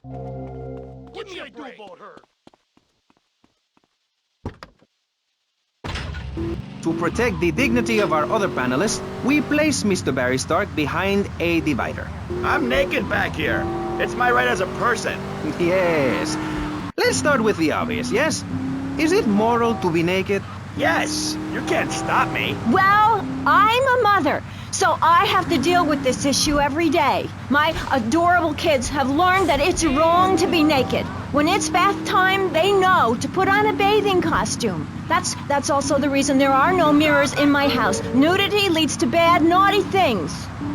Give me a break. To protect the dignity of our other panelists, we place Mr. Barry Stark behind a divider. I'm naked back here. It's my right as a person. Yes. Let's start with the obvious, yes? Is it moral to be naked? Yes, you can't stop me. Well, I'm a mother, so I have to deal with this issue every day. My adorable kids have learned that it's wrong to be naked. When it's bath time, they know to put on a bathing costume. That's also the reason there are no mirrors in my house. Nudity leads to bad, naughty things.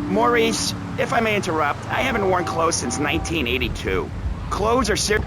Maurice, if I may interrupt, I haven't worn clothes since 1982. Clothes are serious.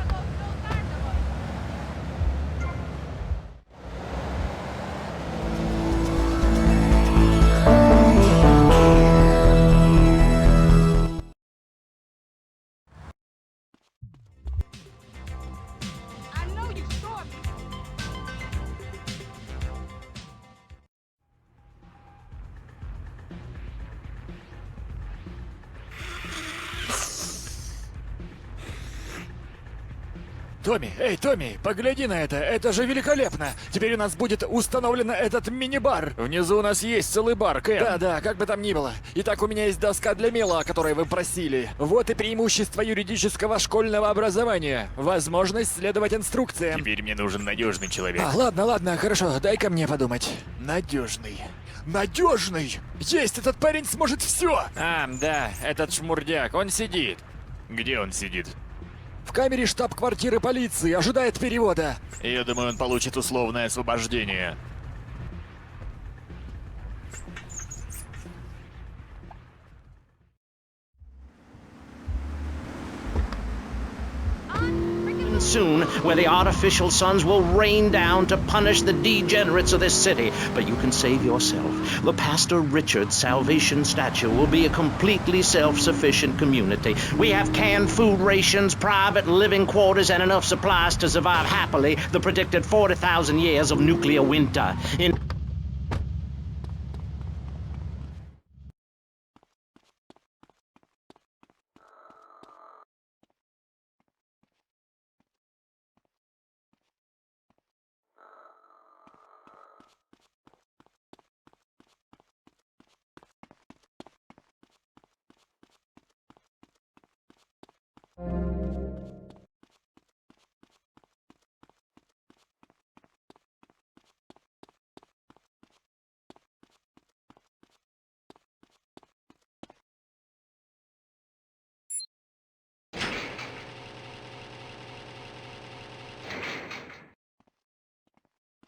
Томми, эй, Томми, погляди на это же великолепно! Теперь у нас будет установлен этот мини-бар. Внизу у нас есть целый бар, Кэм. Да, как бы там ни было. Итак, у меня есть доска для мела, о которой вы просили. Вот и преимущество юридического школьного образования. Возможность следовать инструкциям. Теперь мне нужен надежный человек. Ладно, хорошо, дай-ка мне подумать. Надежный. Надежный! Есть, этот парень сможет все! Да, этот шмурдяк, он сидит. Где он сидит? В камере штаб-квартиры полиции, ожидает перевода. Я думаю, он получит условное освобождение. Soon, where the artificial suns will rain down to punish the degenerates of this city. But you can save yourself. The Pastor Richard Salvation Statue will be a completely self-sufficient community. We have canned food rations, private living quarters, and enough supplies to survive happily the predicted 40,000 years of nuclear winter.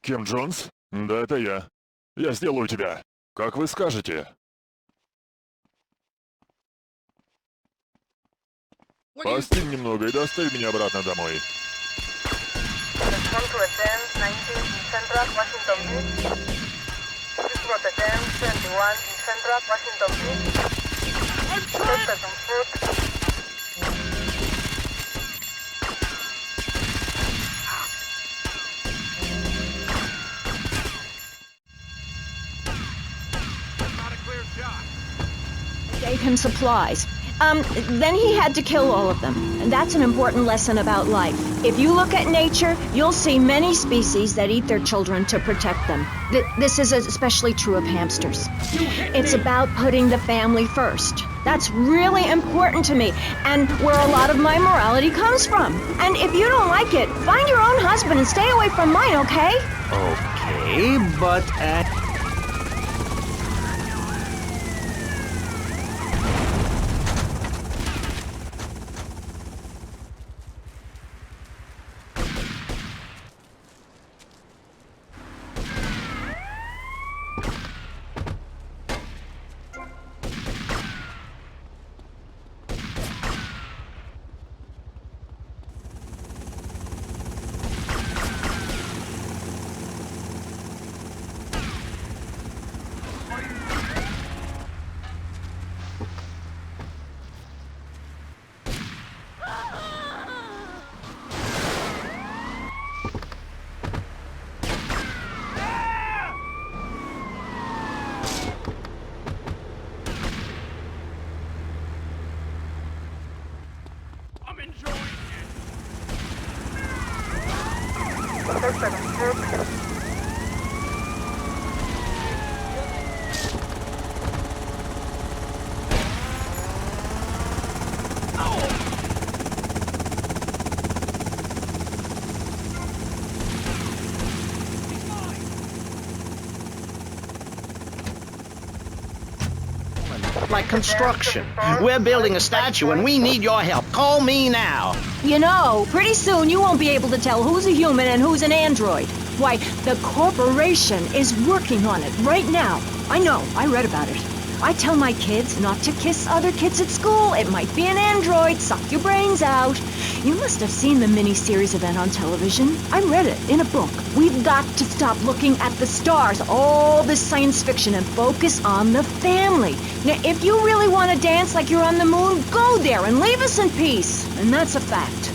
Кем Джонс? Да, это я. Я сделаю тебя. Как вы скажете. Постынь немного и доставь меня обратно домой. Gave him supplies. Then he had to kill all of them. And that's an important lesson about life. If you look at nature, you'll see many species that eat their children to protect them. This is especially true of hamsters. It's about putting the family first. That's really important to me, and where a lot of my morality comes from. And if you don't like it, find your own husband and stay away from mine, okay? Okay, but I'm enjoying Like construction. We're building a statue and we need your help. Call me now. You know, pretty soon you won't be able to tell who's a human and who's an android. Why, the corporation is working on it right now. I know, I read about it. I tell my kids not to kiss other kids at school. It might be an android, suck your brains out. You must have seen the mini-series event on television. I read it in a book. We've got to stop looking at the stars, all this science fiction, and focus on the family. Now, if you really want to dance like you're on the moon, go there and leave us in peace. And that's a fact.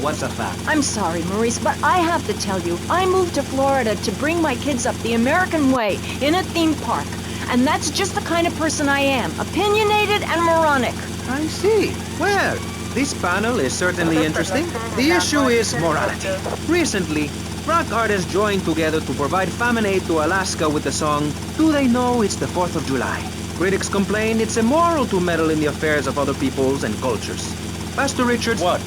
What's a fact? I'm sorry, Maurice, but I have to tell you, I moved to Florida to bring my kids up the American way in a theme park. And that's just the kind of person I am, opinionated and moronic. I see. Well, this panel is certainly interesting. The issue is morality. Recently, rock artists joined together to provide famine aid to Alaska with the song, Do They Know It's the 4th of July? Critics complain it's immoral to meddle in the affairs of other peoples and cultures. Pastor Richards, What?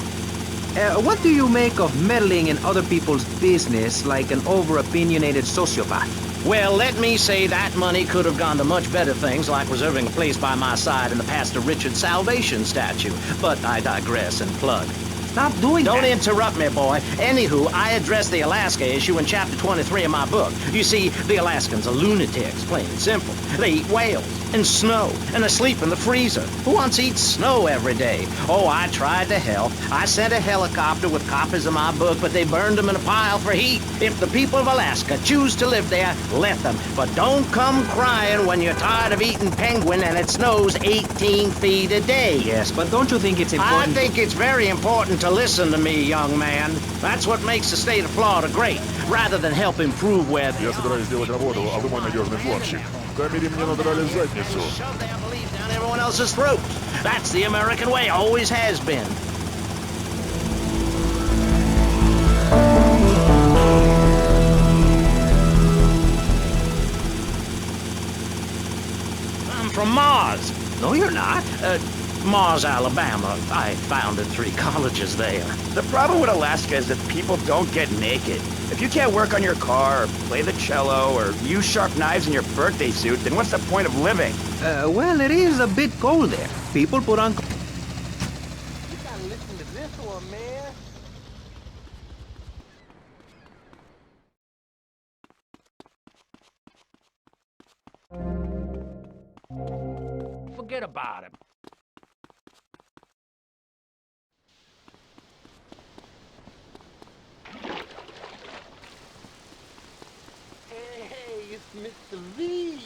What do you make of meddling in other people's business like an over-opinionated sociopath? Well, let me say that money could have gone to much better things, like reserving a place by my side in the Pastor Richard Salvation statue. But I digress and plug. Stop doing that. Don't interrupt me, boy. Anywho, I addressed the Alaska issue in chapter 23 of my book. You see, the Alaskans are lunatics, plain and simple. They eat whales and snow and they sleep in the freezer. Who wants to eat snow every day? Oh, I tried to help. I sent a helicopter with copies of my book, but they burned them in a pile for heat. If the people of Alaska choose to live there, let them. But don't come crying when you're tired of eating penguin and it snows 18 feet a day. Yes, but don't you think it's I important? think it's very important to listen to me, young man. That's what makes the state of Florida great, rather than help improve where they Я собираюсь сделать работу, а вы мой надежный взломщик. В камере мне надрали задницу. shove their belief down everyone else's throat. That's the American way, always has been. I'm from Mars. No, you're not. Mars, Alabama. I founded 3 colleges there. The problem with Alaska is that people don't get naked. If you can't work on your car, or play the cello, or use sharp knives in your birthday suit, then what's the point of living? Well, it is a bit cold there. People put on... You gotta listen to this one, man. Forget about him. Hey, it's Mr. V.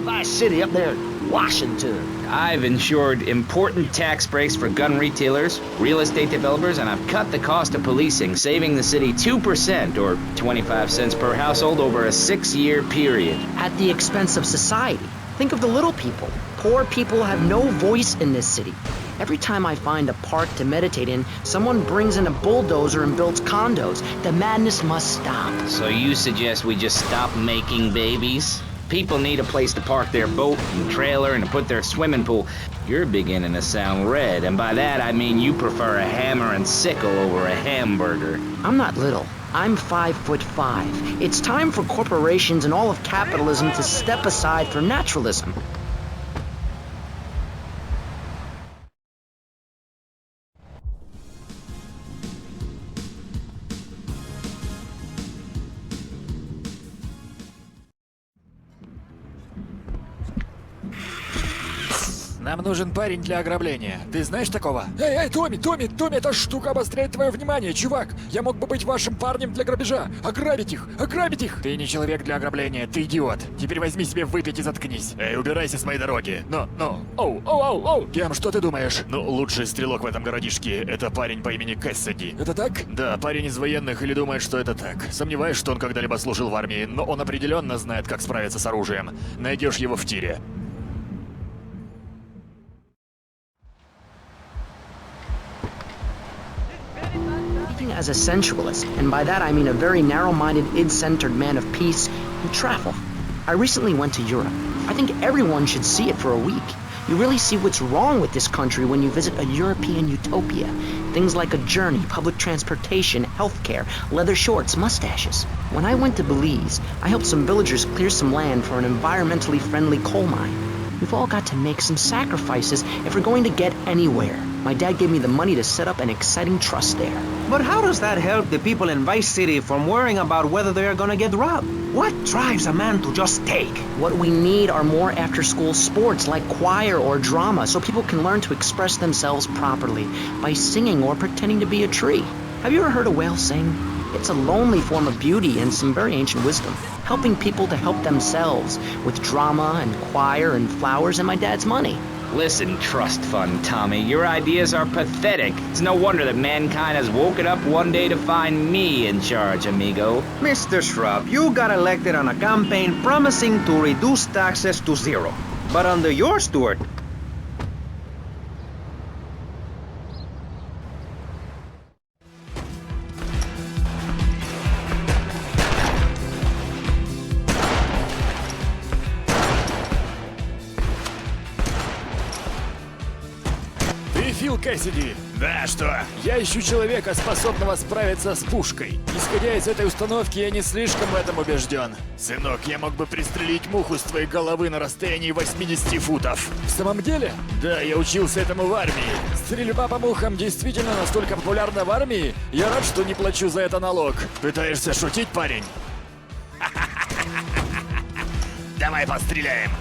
Nice city up there in Washington. I've ensured important tax breaks for gun retailers, real estate developers, and I've cut the cost of policing, saving the city 2% or 25 cents per household over a 6-year period. At the expense of society. Think of the little people. Poor people have no voice in this city. Every time I find a park to meditate in, someone brings in a bulldozer and builds condos. The madness must stop. So you suggest we just stop making babies? People need a place to park their boat and trailer and to put their swimming pool. You're beginning to sound red, and by that I mean you prefer a hammer and sickle over a hamburger. I'm not little. I'm 5'5". It's time for corporations and all of capitalism to step aside for naturalism. Нам нужен парень для ограбления. Ты знаешь такого? Эй, Томми, эта штука обостряет твое внимание, чувак! Я мог бы быть вашим парнем для грабежа! Ограбить их! Ты не человек для ограбления, ты идиот! Теперь возьми себе выпить и заткнись. Эй, убирайся с моей дороги! Оу! Кем, что ты думаешь? Ну, лучший стрелок в этом городишке — это парень по имени Кэссиди. Это так? Да, парень из военных или думает, что это так. Сомневаюсь, что он когда-либо служил в армии, но он определенно знает, как справиться с оружием. Найдешь его в тире. Speaking as a sensualist, and by that I mean a very narrow-minded, id-centered man of peace and travel. I recently went to Europe. I think everyone should see it for a week. You really see what's wrong with this country when you visit a European utopia. Things like a journey, public transportation, healthcare, leather shorts, mustaches. When I went to Belize, I helped some villagers clear some land for an environmentally friendly coal mine. We've all got to make some sacrifices if we're going to get anywhere. My dad gave me the money to set up an exciting trust there. But how does that help the people in Vice City from worrying about whether they're gonna get robbed? What drives a man to just take? What we need are more after-school sports like choir or drama so people can learn to express themselves properly by singing or pretending to be a tree. Have you ever heard a whale sing? It's a lonely form of beauty and some very ancient wisdom, helping people to help themselves with drama and choir and flowers and my dad's money. Listen, trust fund Tommy, your ideas are pathetic. It's no wonder that mankind has woken up one day to find me in charge, amigo. Mr. Shrub, you got elected on a campaign promising to reduce taxes to zero. But under your steward, Фил Кэссиди. Да, что? Я ищу человека, способного справиться с пушкой. Исходя из этой установки, я не слишком в этом убежден. Сынок, я мог бы пристрелить муху с твоей головы на расстоянии 80 футов. В самом деле? Да, я учился этому в армии. Стрельба по мухам действительно настолько популярна в армии? Я рад, что не плачу за это налог. Пытаешься шутить, парень? Давай постреляем.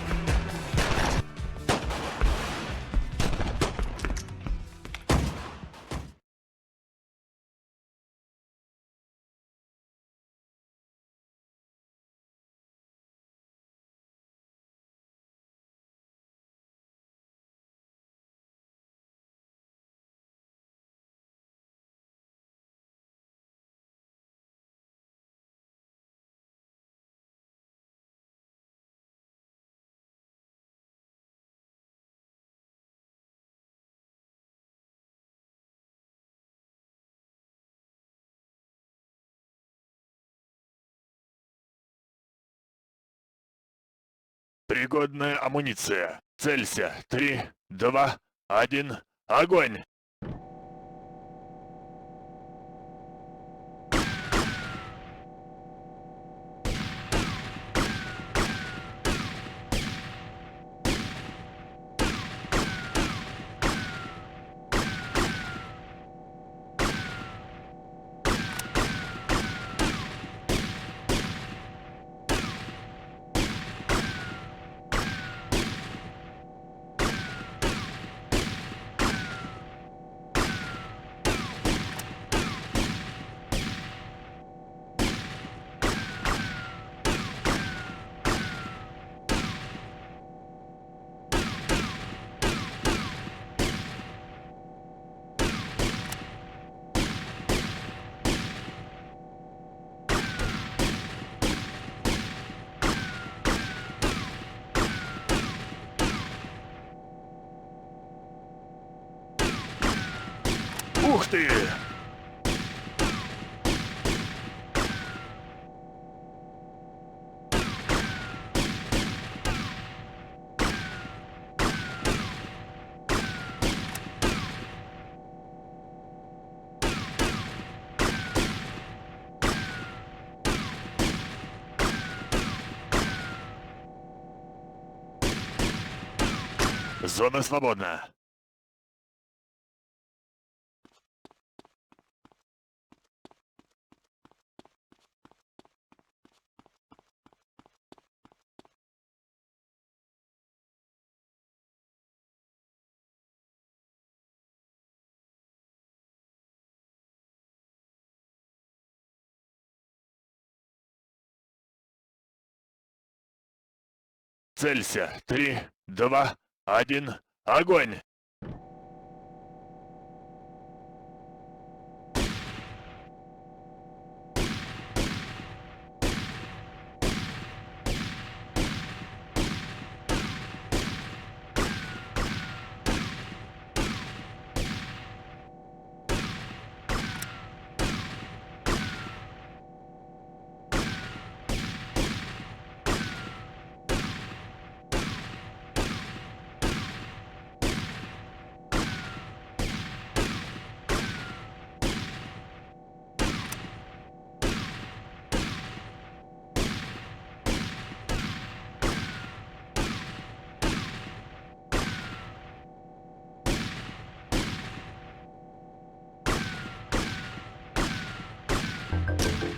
Пригодная амуниция. Целься. 3, 2, 1. Огонь! Ух ты! Зона свободна. Целься. 3, 2, 1, огонь!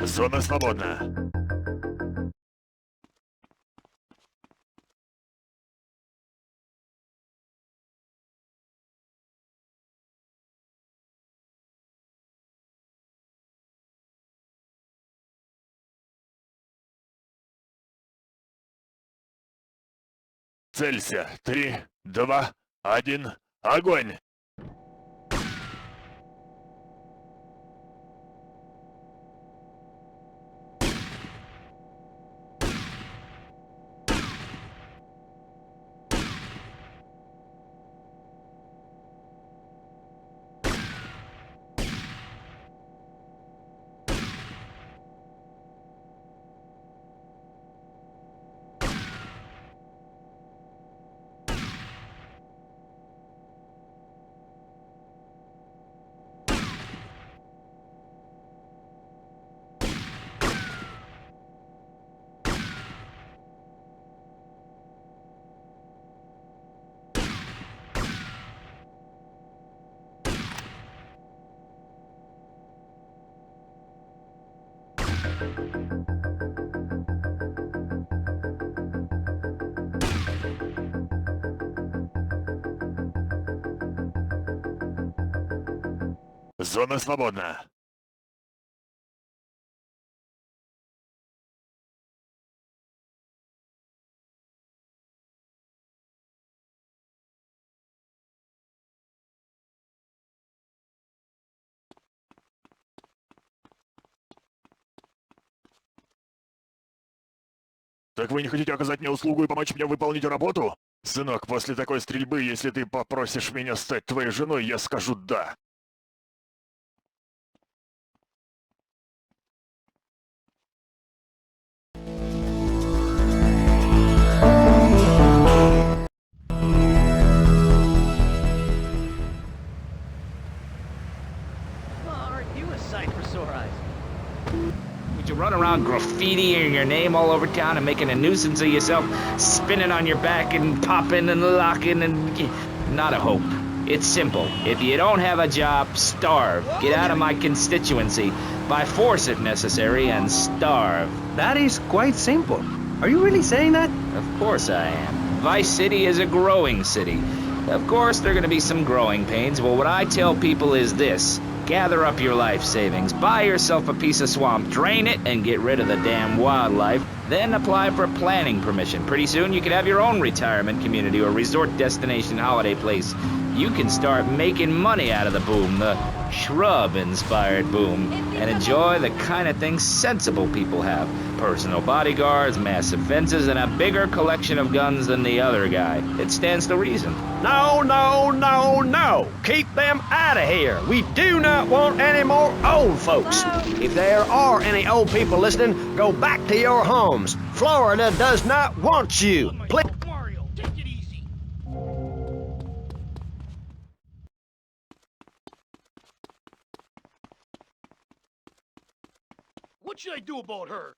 Зона свободна. Целься. 3, 2, 1, огонь! Зона свободна. Так вы не хотите оказать мне услугу и помочь мне выполнить работу? Сынок, после такой стрельбы, если ты попросишь меня стать твоей женой, я скажу «да». Would you run around graffitiing your name all over town and making a nuisance of yourself, spinning on your back and popping and locking and... Not a hope. It's simple. If you don't have a job, starve. Get out of my constituency, by force if necessary, and starve. That is quite simple. Are you really saying that? Of course I am. Vice City is a growing city. Of course there are going to be some growing pains. Well, what I tell people is this. Gather up your life savings, buy yourself a piece of swamp, drain it, and get rid of the damn wildlife. Then apply for planning permission. Pretty soon you could have your own retirement community or resort destination holiday place. You can start making money out of the boom, the shrub-inspired boom, and enjoy the kind of things sensible people have. Personal bodyguards, massive fences, and a bigger collection of guns than the other guy. It stands to reason. No, no, no, no. Keep them out of here. We do not want any more old folks. If there are any old people listening, go back to your homes. Florida does not want you. Please. Mario, take it easy. What should I do about her?